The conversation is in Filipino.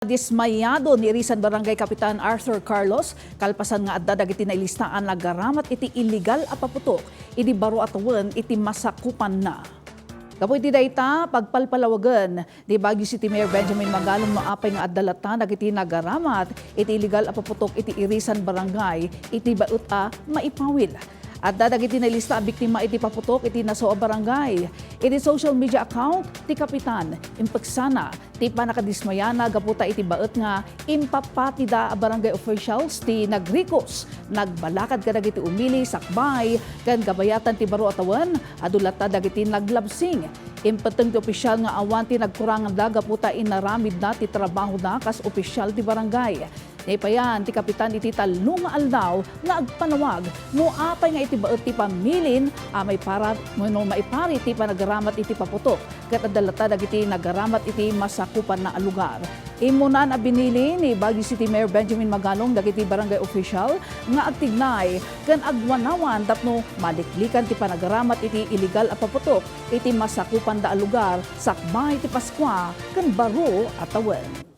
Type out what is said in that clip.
Dismayado ni Irisan Barangay Kapitan Arthur Carlos, kalpasan nga adda dagiti nailistaan nagaramat iti ilegal a paputok, idi baro atawan iti masakupan na. Kapoy ti dayta pagpalpalawagan ni Baguio City Mayor Benjamin Magalong maapay nga addalata dagiti nagaramat iti ilegal a paputok iti Irisan Barangay iti baut a maipawil. At dadagiti na lista ang biktima iti paputok iti naso a barangay. Iti social media account ti Kapitan, impaksana ti panakadismayana gaputa iti baet nga impapatida a barangay officials ti nagrikos. Nagbalakad kadagiti umili sakbay kan gabayatan ti baro atawan adulata dagiti naglabsing. Impateng ti opisyal nga awan ti nagkurangan da gaputa inaramid na ti trabaho na kas opisyal ti barangay. Naipayan ti Kapitan iti talno nga aldaw nga agpalawag no apay nga iti baet ti pamilin may para no maipari ti panagaramat iti paputok ket adalata dagiti nagaramat iti masakupan na lugar. Imo na binili ni Baguio City Mayor Benjamin Magalong dagiti barangay official nga agtignay ken agwanawan tapno maliklikan ti panagaramat iti ilegal a paputok iti masakupan da lugar sakbay ti Paskwa ken baro atawan.